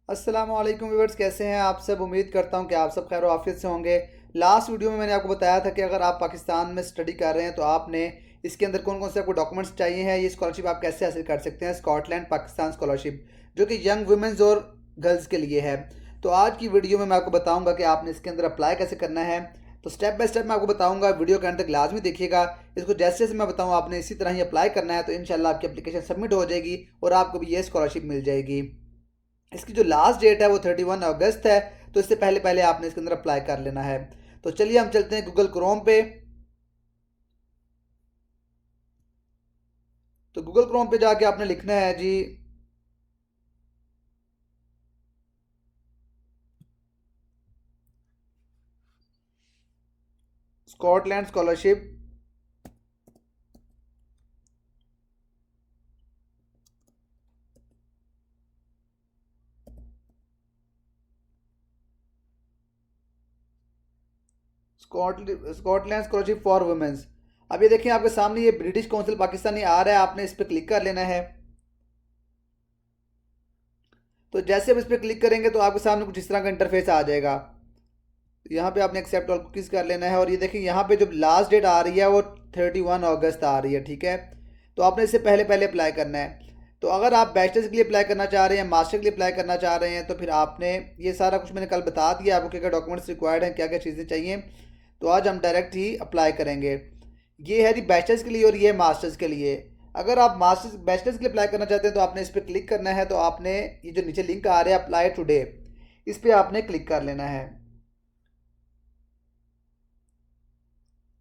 अस्सलाम वालेकुम व्यूअर्स, कैसे हैं आप सब। उम्मीद करता हूं कि आप सब खैर आफियत से होंगे। लास्ट वीडियो में मैंने आपको बताया था कि अगर आप पाकिस्तान में स्टडी कर रहे हैं तो आपने इसके अंदर कौन कौन से आपको डॉक्यूमेंट्स चाहिए हैं। ये स्कॉलरशिप आप कैसे हासिल कर सकते हैं, स्कॉटलैंड पाकिस्तान स्कॉलरशिप, जो कि यंग वुमेंस और गर्ल्स के लिए है। तो आज की वीडियो में मैं आपको बताऊँगा कि आपने इसके अंदर अप्लाई कैसे करना है। तो स्टेप बाय स्टेप मैं आपको बताऊँगा, वीडियो के अंत तक लाजमी देखिएगा। इसको जैसे जैसे मैं बताऊँ आपने इसी तरह ही अप्लाई करना है, तो इंशाल्लाह आपकी एप्लीकेशन सबमिट हो जाएगी और आपको भी ये स्कॉलरशिप मिल जाएगी। इसकी जो लास्ट डेट है वो 31 अगस्त है, तो इससे पहले पहले आपने इसके अंदर अप्लाई कर लेना है। तो चलिए हम चलते हैं गूगल क्रोम पे। तो गूगल क्रोम पे जाके आपने लिखना है जी Scotland scholarship. Scotland scholarship for women's. अब ये देखिए आपके सामने ये ब्रिटिश काउंसिल पाकिस्तानी आ रहा है, आपने इस पर क्लिक कर लेना है। तो जैसे आप इस पर क्लिक करेंगे तो आपके सामने कुछ इस तरह का इंटरफेस आ जाएगा। यहाँ पे आपने एक्सेप्ट ऑल कुकीज़ कर लेना है और ये देखिए यहाँ पे जो लास्ट डेट आ रही है वो 31 अगस्त आ रही है, ठीक है। तो आपने इससे पहले पहले अप्लाई करना है। तो अगर आप बैचलर्स के लिए अप्लाई करना चाह रहे हैं, मास्टर के लिए अप्लाई करना चाह रहे हैं, तो फिर आपने ये सारा कुछ मैंने कल बता दिया आपको, क्या क्या डॉक्यूमेंट्स रिक्वायर्ड हैं, क्या क्या चीज़ें चाहिए। तो आज हम डायरेक्ट ही अप्लाई करेंगे। ये है जी बैचलर्स के लिए और ये है मास्टर्स के लिए। अगर आप मास्टर्स बैचलर्स के लिए अप्लाई करना चाहते हैं तो आपने इस पर क्लिक करना है। तो आपने ये जो नीचे लिंक आ रहा है अप्लाई टुडे, इस पर आपने क्लिक कर लेना है।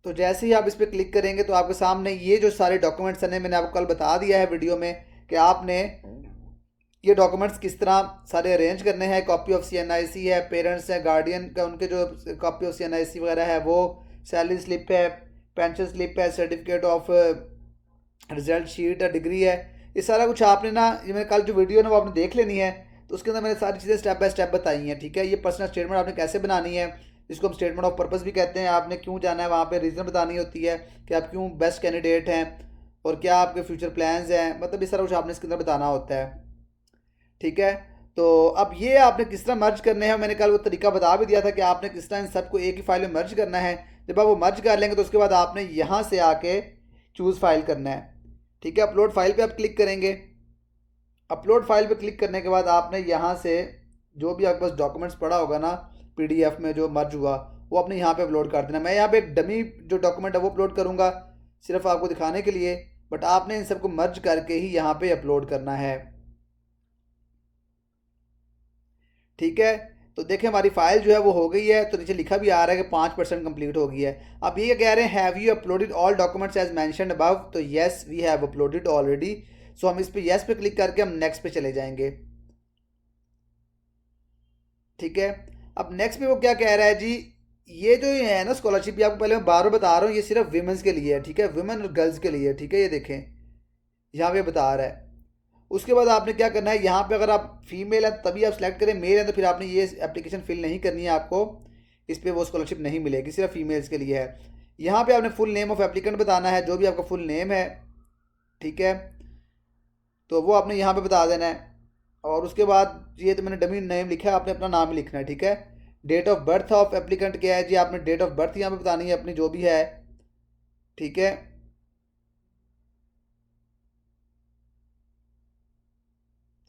तो जैसे ही आप इस पर क्लिक करेंगे तो आपके सामने ये जो सारे डॉक्यूमेंट्स हैं, मैंने आपको कल बता दिया है वीडियो में कि आपने ये डॉक्यूमेंट्स किस तरह सारे अरेंज करने हैं। कॉपी ऑफ CNIC है, पेरेंट्स हैं, गार्डियन का उनके जो कॉपी ऑफ CNIC वगैरह है वो, सैलरी स्लिप है, पेंशन स्लिप है, सर्टिफिकेट ऑफ रिजल्ट शीट है, डिग्री है। ये सारा कुछ आपने ना, ये मैंने कल जो वीडियो है ना वो आपने देख लेनी है। तो उसके अंदर मैंने सारी चीज़ें स्टेप बाय स्टेप बताई हैं, ठीक है। ये पर्सनल स्टेटमेंट आपने कैसे बनानी है, जिसको हम स्टेटमेंट ऑफ पर्पस भी कहते हैं। आपने क्यों जाना है वहाँ पे, रीज़न बतानी होती है कि आप क्यों बेस्ट कैंडिडेट हैं और क्या आपके फ्यूचर प्लान्स हैं, मतलब ये सारा कुछ आपने इसके अंदर बताना होता है, ठीक है। तो अब ये आपने किस तरह मर्ज करने हैं, मैंने कल वो तरीका बता भी दिया था कि आपने किस तरह इन सबको एक ही फाइल में मर्ज करना है। जब आप वो मर्ज कर लेंगे तो उसके बाद आपने यहाँ से आके चूज़ फाइल करना है, ठीक है। अपलोड फाइल पे आप क्लिक करेंगे। अपलोड फाइल पे क्लिक करने के बाद आपने यहाँ से जो भी आपके पास डॉक्यूमेंट्स पड़ा होगा ना, PDF में जो मर्ज हुआ, वो आपने यहाँ पे अपलोड कर देना। मैं यहाँ पे एक डमी जो डॉक्यूमेंट है वो अपलोड करूँगा सिर्फ आपको दिखाने के लिए, बट आपने इन सबको मर्ज करके ही यहाँ पे अपलोड करना है, ठीक है। तो देखिए हमारी फाइल जो है वो हो गई है। तो नीचे लिखा भी आ रहा है कि 5% कंप्लीट हो गई है। अब ये कह रहे हैं have you uploaded all documents as mentioned above, तो yes we have uploaded already. So हम इस पे येस पे क्लिक करके हम नेक्स्ट पे चले जाएंगे, ठीक है। अब नेक्स्ट पे वो क्या कह रहा है जी, ये जो ये है ना स्कॉलरशिप, ये आपको पहले मैं बार बार बता रहा हूँ, ये सिर्फ विमेंस के लिए है, ठीक है, वुमेन और गर्ल्स के लिए, ठीक है। ये देखें यहाँ पे बता रहा है। उसके बाद आपने क्या करना है, यहाँ पे अगर आप फीमेल है तभी आप सेलेक्ट करें, मेल है तो फिर आपने ये एप्लीकेशन फिल नहीं करनी है, आपको इस पर वो स्कॉलरशिप नहीं मिलेगी, सिर्फ फीमेल्स के लिए है। यहाँ पे आपने फुल नेम ऑफ एप्लीकेंट बताना है, जो भी आपका फुल नेम है, ठीक है। तो वो आपने यहाँ पे बता देना है। और उसके बाद ये तो मैंने डमी नेम लिखा है, आपने अपना नाम ही लिखना है, ठीक है। Date of birth of applicant क्या है जी, आपने डेट ऑफ बर्थ यहाँ पे बतानी है अपनी जो भी है, ठीक है।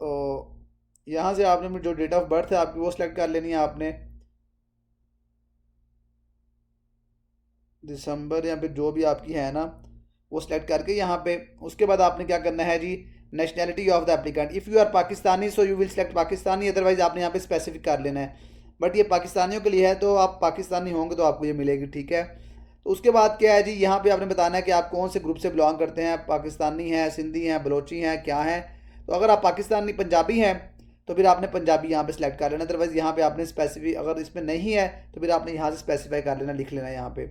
तो यहाँ से आपने जो डेट ऑफ बर्थ है आपकी वो सिलेक्ट कर लेनी है आपने, दिसंबर या फिर जो भी आपकी है ना वो सिलेक्ट करके यहाँ पे। उसके बाद आपने क्या करना है जी, nationality of the applicant, if you are Pakistani so you will select Pakistani, otherwise आपने यहाँ पे स्पेसिफिक कर लेना है। बट ये पाकिस्तानियों के लिए है, तो आप पाकिस्तानी होंगे तो आपको ये मिलेगी, ठीक है। तो उसके बाद क्या है जी, यहाँ पे आपने बताना है कि आप कौन से ग्रुप से बिलोंग करते हैं, पाकिस्तानी हैं, सिंधी हैं, बलोची हैं, क्या हैं। तो अगर आप पाकिस्तानी पंजाबी हैं तो फिर आपने पंजाबी यहाँ पे सेलेक्ट कर लेना, अदरवाइज यहाँ पे आपने स्पेसिफिक, अगर इसमें नहीं है तो फिर आपने यहाँ से स्पेसिफाई कर लेना, लिख लेना यहाँ पे।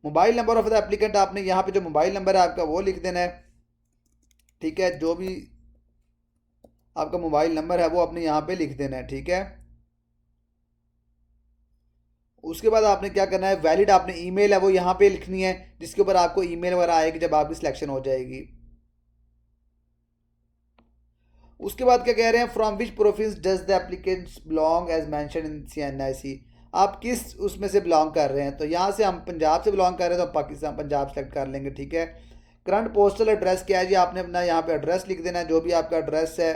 Mobile number of the applicant, आपने यहाँ पे जो मोबाइल नंबर है आपका वो लिख देना है, ठीक है। जो भी आपका मोबाइल नंबर है वो आपने यहाँ पे लिख देना है, ठीक है। उसके बाद आपने क्या करना है, वैलिड आपने ईमेल है वो यहाँ पे लिखनी है, जिसके ऊपर आपको ईमेल वगैरह आएगी जब आपकी सिलेक्शन हो जाएगी। उसके बाद क्या कह रहे हैं, from which province does the applicants belong as mention in CNIC। आप किस उसमें से बिलोंग कर रहे हैं, तो यहाँ से हम पंजाब से बिलोंग कर रहे हैं तो पाकिस्तान पंजाब सेलेक्ट कर लेंगे, ठीक है। करंट पोस्टल एड्रेस क्या है जी, आपने अपना यहाँ पे एड्रेस लिख देना है, जो भी आपका एड्रेस है,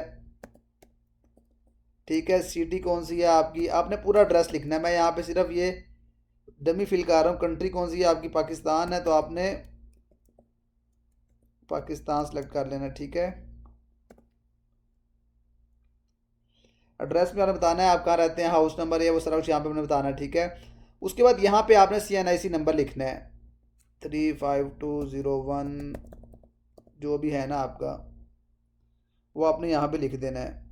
ठीक है। सिटी कौन सी है आपकी, आपने पूरा एड्रेस लिखना है। मैं यहाँ पे सिर्फ ये डमी फिल कर रहा हूँ। कंट्री कौन सी है आपकी, पाकिस्तान है, तो आपने पाकिस्तान सेलेक्ट कर लेना, ठीक है। एड्रेस में आपने बताना है आप कहाँ रहते हैं, हाउस नंबर है वो सारा कुछ यहाँ पे आपने बताना है, ठीक है। उसके बाद यहाँ पे आपने CNIC नंबर लिखना है 35201, जो भी है ना आपका, वो आपने यहाँ पे लिख देना है।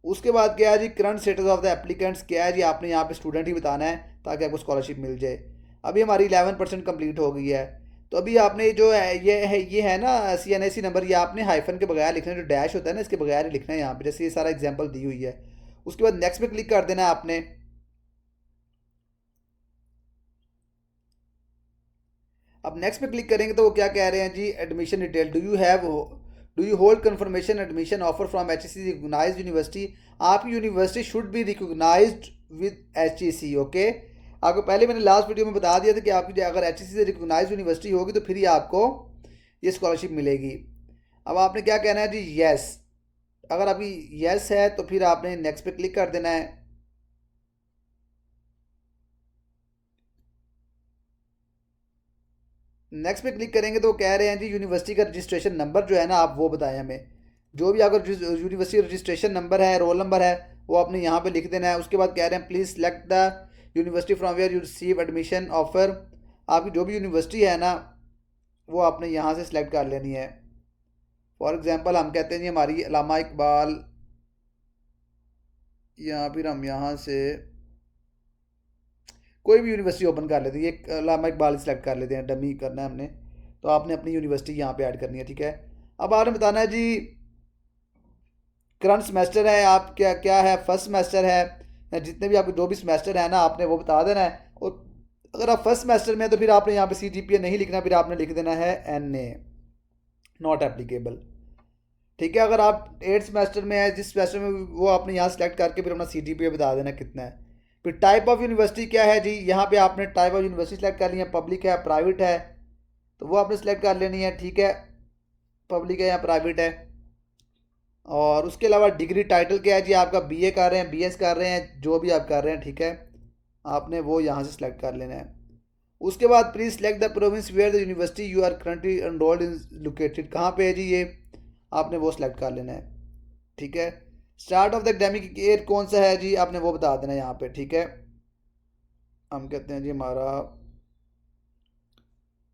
उसके बाद क्या है जी, current status of the applicants क्या है जी, आपने यहाँ पे स्टूडेंट ही बताना है ताकि आपको स्कॉलरशिप मिल जाए। अभी हमारी 11% कंप्लीट हो गई है, तो अभी आपने जो है ये है ना CNIC नंबर, ये आपने हाइफन के बगैर लिखना है, जो डैश होता है ना इसके बगैर ही लिखना है यहाँ पे, जैसे ये सारा एग्जाम्पल दी हुई है। उसके बाद नेक्स्ट पे क्लिक कर देना है आपने। अब नेक्स्ट पे क्लिक करेंगे तो वो क्या कह रहे हैं जी, admission detail, do you hold confirmation admission offer from HEC recognised university. आपकी university should be recognised with HEC, okay. आपको पहले मैंने लास्ट वीडियो में बता दिया था कि आपकी अगर HEC से रिकॉग्नाइज्ड यूनिवर्सिटी होगी तो फिर ही आपको ये स्कॉलरशिप मिलेगी। अब आपने क्या कहना है जी, यस। अगर आपकी यस है तो फिर आपने नेक्स्ट पे क्लिक कर देना है। नेक्स्ट पे क्लिक करेंगे तो वो कह रहे हैं जी यूनिवर्सिटी का रजिस्ट्रेशन नंबर जो है ना आप वो बताएं हमें, जो भी अगर यूनिवर्सिटी रजिस्ट्रेशन नंबर है, रोल नंबर है, वो आपने यहाँ पे लिख देना है। उसके बाद कह रहे हैं please select the university from where you receive admission offer. आपकी जो भी यूनिवर्सिटी है ना वो आपने यहाँ से सिलेक्ट कर लेनी है। फॉर एग्जांपल हम कहते हैं जी हमारी अल्लामा इकबाल, या फिर हम यहाँ से कोई भी यूनिवर्सिटी ओपन कर लेते हैं, ये अल्लामा इकबाल सेलेक्ट कर लेते हैं, डमी करना है हमने, तो आपने अपनी यूनिवर्सिटी यहाँ पे ऐड करनी है, ठीक है। अब आपने बताना है जी करंट सेमेस्टर है आप क्या क्या है, फर्स्ट सेमेस्टर है, या जितने भी आपके जो भी सेमेस्टर है ना आपने वो बता देना है। और अगर आप फर्स्ट सेमेस्टर में तो फिर आपने यहाँ पे CGPA नहीं लिखना, फिर आपने लिख देना है NA, नॉट एप्लीकेबल, ठीक है। अगर आप 8th सेमेस्टर में है, जिस सेमेस्टर में वो आपने यहाँ सेलेक्ट करके फिर अपना CGPA बता देना कितना है। फिर टाइप ऑफ यूनिवर्सिटी क्या है जी, यहाँ पे आपने टाइप ऑफ यूनिवर्सिटी सेलेक्ट कर ली है, पब्लिक है प्राइवेट है, तो वो आपने सेलेक्ट कर लेनी है, ठीक है। पब्लिक है या प्राइवेट है। और उसके अलावा डिग्री टाइटल क्या है जी, आपका BA कर रहे हैं, BS कर रहे हैं, जो भी आप कर रहे हैं, ठीक है। आपने वो यहाँ से सिलेक्ट कर लेना है। उसके बाद please select the province where the university you are currently enrolled in located, कहाँ पे है जी ये, आपने वो सिलेक्ट कर लेना है, ठीक है। Start of the academic year कौन सा है जी, आपने वो बता देना है यहाँ पे, ठीक है। हम कहते हैं जी हमारा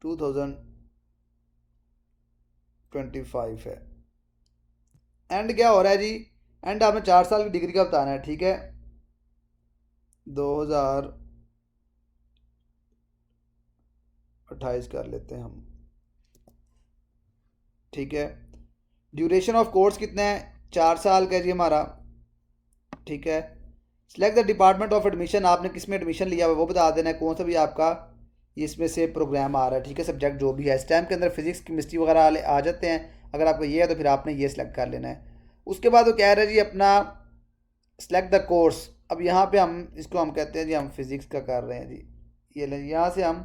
2025 है। एंड क्या हो रहा है जी, एंड आपने 4 साल की डिग्री का बताना है, ठीक है। 2028 कर लेते हैं हम, ठीक है। ड्यूरेशन ऑफ कोर्स कितना है, 4 साल का जी हमारा, ठीक है। Select the department of admission, आपने किस में एडमिशन लिया हुआ वो बता देना है, कौन सा भी आपका इसमें से प्रोग्राम आ रहा है, ठीक है। सब्जेक्ट जो भी है, स्टेम के अंदर फिजिक्स केमिस्ट्री वगैरह आ जाते हैं, अगर आपको ये है तो फिर आपने ये सिलेक्ट कर लेना है। उसके बाद वो कह रहा है जी अपना सेलेक्ट द कोर्स। अब यहाँ पे हम इसको हम कहते हैं जी हम फिज़िक्स का कर रहे हैं जी, ये लें यहाँ से हम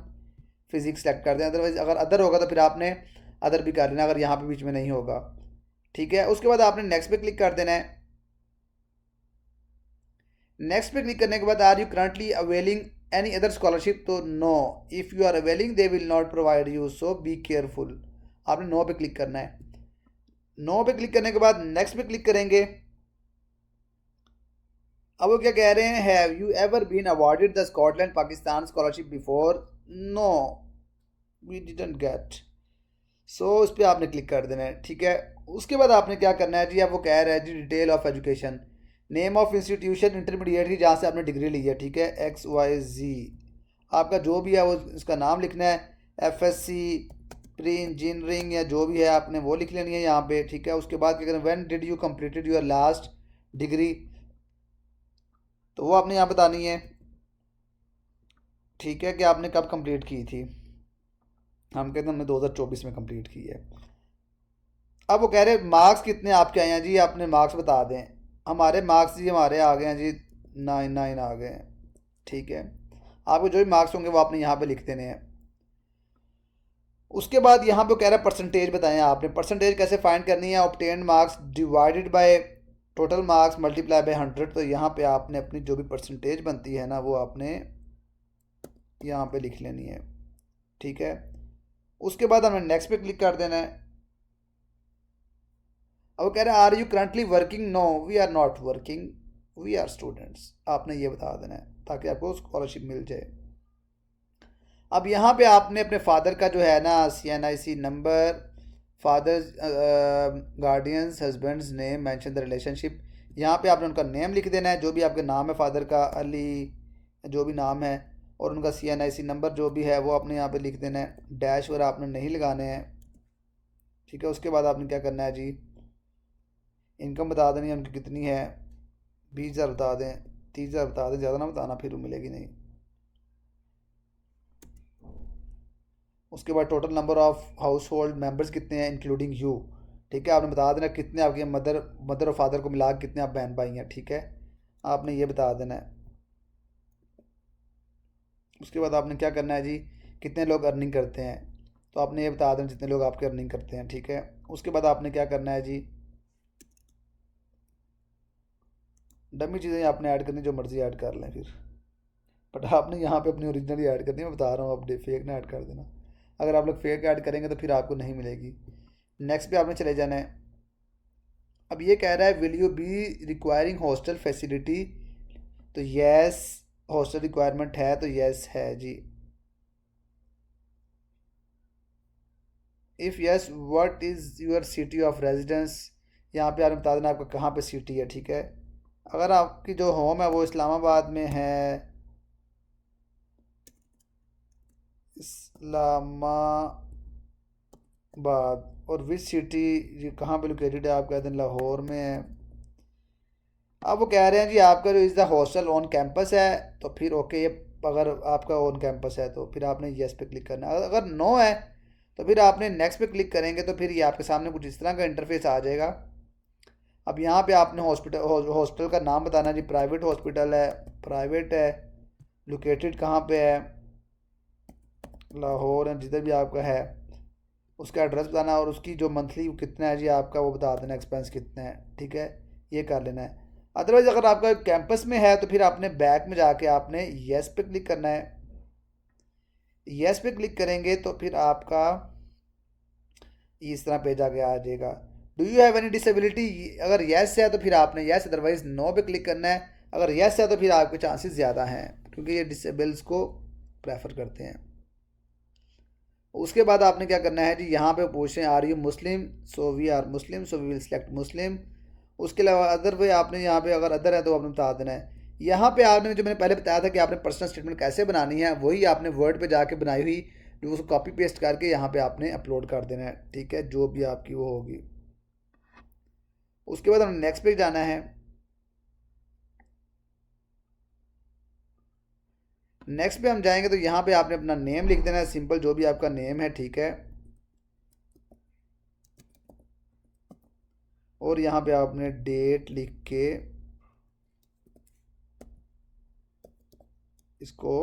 फिज़िक्स सेलेक्ट कर दें, अदरवाइज अगर अदर होगा तो फिर आपने अदर भी कर लेना अगर यहाँ पे बीच में नहीं होगा, ठीक है। उसके बाद आपने नेक्स्ट पे क्लिक कर देना है। नेक्स्ट पे क्लिक करने के बाद are you currently availing any other scholarship, तो no, if you are availing they will not provide you, so be careful, आपने नो पे क्लिक करना है। नो पे क्लिक करने के बाद नेक्स्ट पे क्लिक करेंगे। अब वो क्या कह रहे हैं, have you ever been awarded the Scotland Pakistan scholarship before, no we didn't get, so उस पर आपने क्लिक कर देना है, ठीक है। उसके बाद आपने क्या करना है जी, अब वो कह रहा है जी detail of education, name of institution intermediate की जहाँ से आपने डिग्री ली है, ठीक है, XYZ, आपका जो भी है वो इसका नाम लिखना है, FSC प्री इंजीनियरिंग या जो भी है आपने वो लिख लेनी है यहाँ पे, ठीक है। उसके बाद क्या करें, when did you completed your last degree, तो वो आपने यहाँ बतानी है, ठीक है, कि आपने कब कंप्लीट की थी। हम कहते हैं हमने 2024 में कंप्लीट की है। अब वो कह रहे मार्क्स कितने आपके आए हैं जी, आपने मार्क्स बता दें। हमारे मार्क्स जी हमारे आ गए हैं जी 9 आ गए हैं, ठीक है। आपको जो भी मार्क्स होंगे वो आपने यहाँ पे लिख देने हैं। उसके बाद यहाँ पे कह रहा है परसेंटेज बताएं आपने। परसेंटेज कैसे फाइंड करनी है, obtained marks divided by total marks multiply by 100। तो यहाँ पे आपने अपनी जो भी परसेंटेज बनती है ना वो आपने यहाँ पे लिख लेनी है, ठीक है। उसके बाद हमें नेक्स्ट पे क्लिक कर देना है। अब वो कह रहा है are you currently working, no we are not working, we are students. आपने ये बता देना है ताकि आपको स्कॉलरशिप मिल जाए। अब यहाँ पे आपने अपने फादर का जो है ना CNIC number, father's guardian's husband's name, mention the relationship. यहाँ पे आपने उनका नेम लिख देना है, जो भी आपके नाम है फादर का, अली जो भी नाम है, और उनका CNIC नंबर जो भी है वो आपने यहाँ पे लिख देना है। डैश वगैरह आपने नहीं लगाने हैं, ठीक है। उसके बाद आपने क्या करना है जी, इनकम बता देनी है उनकी कितनी है, 20,000 बता दें, 30,000 बता दें, ज़्यादा ना बताना फिर वो मिलेगी नहीं। उसके बाद total number of house hold members कितने हैं इंक्लूडिंग यू, ठीक है। आपने बता देना कितने आपके मदर और फादर को मिला के कितने आप बहन भाई हैं, ठीक है। आपने ये बता देना है। उसके बाद आपने क्या करना है जी, कितने लोग अर्निंग करते हैं, तो आपने ये बता देना जितने लोग आपके अर्निंग करते हैं, ठीक है। उसके बाद आपने क्या करना है जी, डमी चीज़ें आपने ऐड करनी, जो मर्ज़ी ऐड कर लें फिर, बट आपने यहाँ पे अपनी ओरिजिनल ही ऐड करनी है। मैं बता रहा हूँ, आप फेक ना ऐड कर देना। अगर आप लोग फेक ऐड करेंगे तो फिर आपको नहीं मिलेगी। नेक्स्ट पे आपने चले जाना है। अब ये कह रहा है will you be requiring hostel facility, तो यस हॉस्टल रिक्वायरमेंट है, तो यस है जी। If yes what is your city of residence, यहाँ पे आपने बता देना आपका कहाँ पे सिटी है, ठीक है। अगर आपकी जो होम है वो इस्लामाबाद में है, इस्लामाबाद, और विच सिटी ये कहाँ पे लोकेटेड है, आप कहते हैं लाहौर में है। अब वो कह रहे हैं जी आपका जो is the hostel on campus है, तो फिर ओके, ये अगर आपका ऑन कैंपस है तो फिर आपने येस पे क्लिक करना है। अगर नो है तो फिर आपने नेक्स्ट पे क्लिक करेंगे तो फिर ये आपके सामने कुछ इस तरह का इंटरफेस आ जाएगा। अब यहाँ पे आपने हॉस्पिटल का नाम बताना जी, प्राइवेट हॉस्पिटल है, प्राइवेट है, लोकेटेड कहाँ पे है, लाहौर है, जिधर भी आपका है उसका एड्रेस बताना, और उसकी जो मंथली कितना है जी आपका वो बता देना, एक्सपेंस कितना है, ठीक है। ये कर लेना है। अदरवाइज़ अगर आपका कैंपस में है तो फिर आपने बैक में जाके आपने येस पे क्लिक करना है। येस पे क्लिक करेंगे तो फिर आपका इस तरह पेज आगे आ जाएगा। Do you have any disability, अगर येस है तो फिर आपने येस, अदरवाइज नो पे क्लिक करना है। अगर येस है तो फिर आपके चांसेस ज़्यादा हैं क्योंकि ये डिसेबल्स को प्रेफर करते हैं। उसके बाद आपने क्या करना है जी, यहाँ पे पूछ रहे हैं are you Muslim, so we are Muslim, so we will select Muslim. उसके अलावा अदर पे आपने यहाँ पे अगर अदर है तो आपने बता देना है। यहाँ पे आपने जो मैंने पहले बताया था कि आपने पर्सनल स्टेटमेंट कैसे बनानी है, वही आपने वर्ड पे जाके बनाई हुई, जो उसको कॉपी पेस्ट करके यहाँ पे आपने अपलोड कर देना है, ठीक है, जो भी आपकी वो होगी। उसके बाद हमें नेक्स्ट पे जाना है। नेक्स्ट पे हम जाएंगे तो यहाँ पे आपने अपना नेम लिख देना है, सिंपल जो भी आपका नेम है, ठीक है। और यहाँ पे आपने डेट लिख के इसको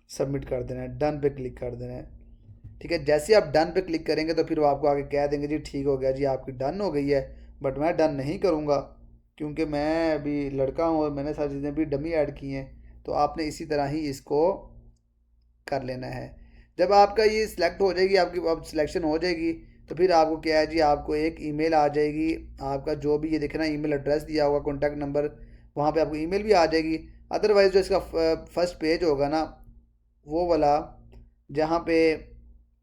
सबमिट कर देना है, डन पे क्लिक कर देना है, ठीक है। जैसे आप डन पे क्लिक करेंगे तो फिर वो आपको आगे कह देंगे जी ठीक हो गया जी, आपकी डन हो गई है। बट मैं डन नहीं करूँगा क्योंकि मैं अभी लड़का हूँ और मैंने सारी चीज़ें भी डमी ऐड की हैं। तो आपने इसी तरह ही इसको कर लेना है। जब आपका ये सिलेक्ट हो जाएगी, आपकी अब सिलेक्शन हो जाएगी, तो फिर आपको क्या है जी, आपको एक ईमेल आ जाएगी। आपका जो भी ये देखना ईमेल एड्रेस दिया होगा, कॉन्टैक्ट नंबर, वहाँ पे आपको ईमेल भी आ जाएगी। अदरवाइज़ जो इसका फर्स्ट पेज होगा ना वो वाला, जहाँ पे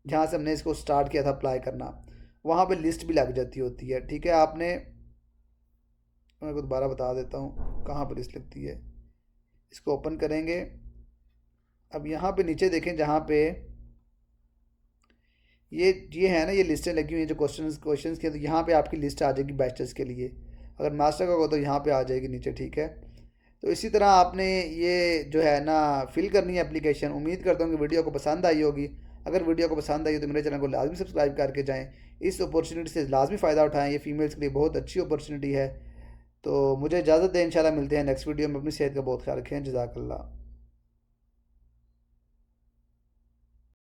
जहाँ से हमने इसको स्टार्ट किया था अप्लाई करना, वहाँ पे लिस्ट भी लग जाती होती है, ठीक है। आपने, मैं को दोबारा बता देता हूँ कहाँ पर लिस्ट लगती है। इसको ओपन करेंगे। अब यहाँ पे नीचे देखें जहाँ पे ये है ना, ये लिस्टें लगी हुई हैं जो क्वेश्चंस के, तो यहाँ पे आपकी लिस्ट आ जाएगी बैचलर्स के लिए। अगर मास्टर का होगा तो यहाँ पे आ जाएगी नीचे, ठीक है। तो इसी तरह आपने ये जो है ना फिल करनी है एप्लीकेशन। उम्मीद करता हूँ कि वीडियो को पसंद आई होगी। अगर वीडियो को पसंद आई तो मेरे चैनल को लाजमी सब्सक्राइब करके जाएँ। इस अपॉर्चुनिटी से लाजमी फ़ायदा उठाएं। ये फ़ीमेल्स के लिए बहुत अच्छी अपॉर्चुनिटी है। तो मुझे इजाज़त दें, इंशाल्लाह मिलते हैं नेक्स्ट वीडियो में। अपनी सेहत का बहुत ख्याल रखें। जज़ाकल्लाह।